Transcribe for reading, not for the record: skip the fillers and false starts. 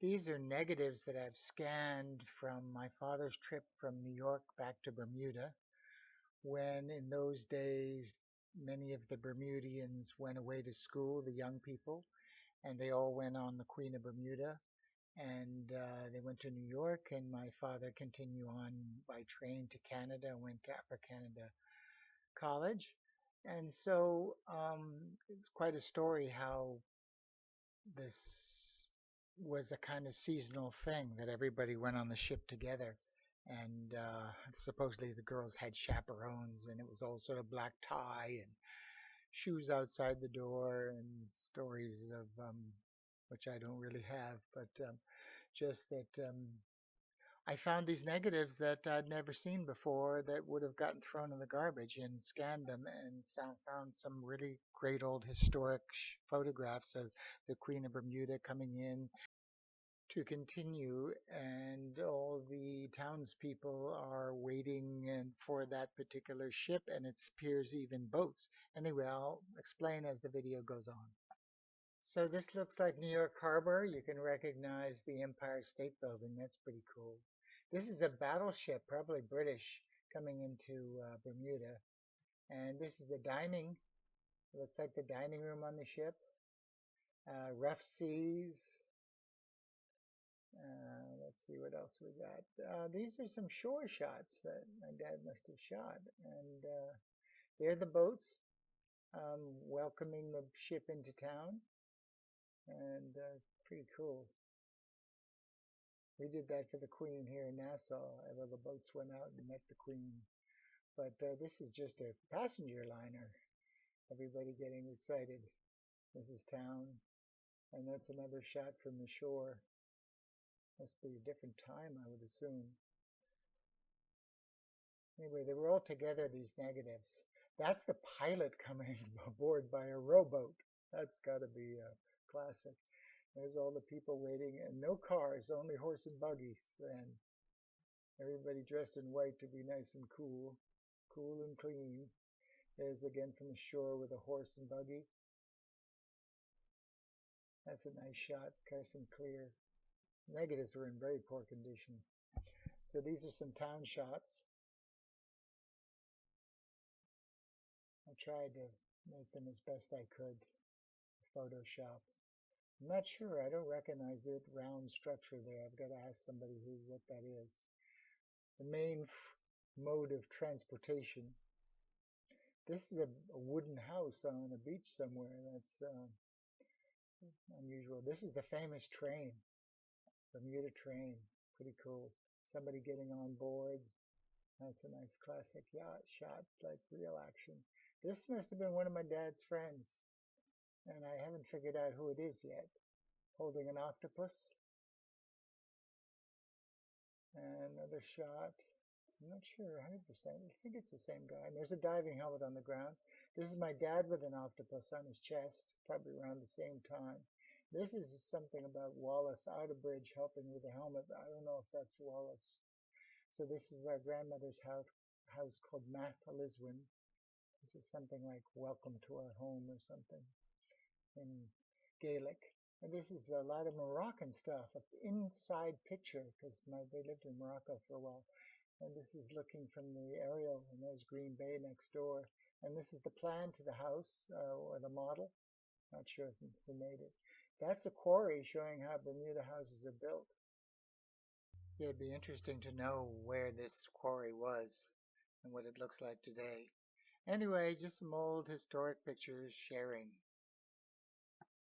These are negatives that I've scanned from my father's trip from New York back to Bermuda, when in those days many of the Bermudians went away to school, the young people, and they all went on the Queen of Bermuda, and they went to New York, and my father continued on by train to Canada and went to Upper Canada College. And so it's quite a story how this was a kind of seasonal thing that everybody went on the ship together. And supposedly the girls had chaperones, and it was all sort of black tie and shoes outside the door, and stories of which I don't really have, but just that I found these negatives that I'd never seen before that would have gotten thrown in the garbage, and scanned them and found some really great old historic photographs of the Queen of Bermuda coming in to continue, and all the townspeople are waiting and for that particular ship, and it appears even boats. Anyway, I'll explain as the video goes on. So this looks like New York Harbor. You can recognize the Empire State Building. That's pretty cool. This is a battleship, probably British, coming into Bermuda. And this is the dining. It looks like the dining room on the ship. Rough seas. Let's see what else we got. These are some shore shots that my dad must have shot. And they're the boats welcoming the ship into town. And pretty cool. We did that for the Queen here in Nassau. All the boats went out and met the Queen. But this is just a passenger liner. Everybody getting excited. This is town. And that's another shot from the shore. Must be a different time, I would assume. Anyway, they were all together, these negatives. That's the pilot coming aboard by a rowboat. That's got to be a classic. There's all the people waiting, and no cars, only horse and buggies. And everybody dressed in white to be nice and cool, cool and clean. There's again from the shore with a horse and buggy. That's a nice shot, nice and clear. Negatives were in very poor condition. So these are some town shots. I tried to make them as best I could. Photoshop. I'm not sure. I don't recognize that round structure there. I've got to ask somebody what that is. The main mode of transportation. This is a wooden house on a beach somewhere. That's unusual. This is the famous train, Bermuda train. Pretty cool. Somebody getting on board. That's a nice classic yacht shot, like real action. This must have been one of my dad's friends, and I haven't figured out who it is yet. Holding an octopus. And another shot. I'm not sure 100%. I think it's the same guy. And there's a diving helmet on the ground. This is my dad with an octopus on his chest, probably around the same time. This is something about Wallace Outerbridge helping with the helmet. I don't know if that's Wallace. So this is our grandmother's house called Math Liswin, which is something like "Welcome to our home" or something in Gaelic. And this is a lot of Moroccan stuff, an inside picture, because they lived in Morocco for a while. And this is looking from the aerial, and there's Green Bay next door. And this is the plan to the house, or the model. Not sure who made it. That's a quarry showing how Bermuda houses are built. Yeah, it'd be interesting to know where this quarry was and what it looks like today. Anyway, just some old historic pictures sharing.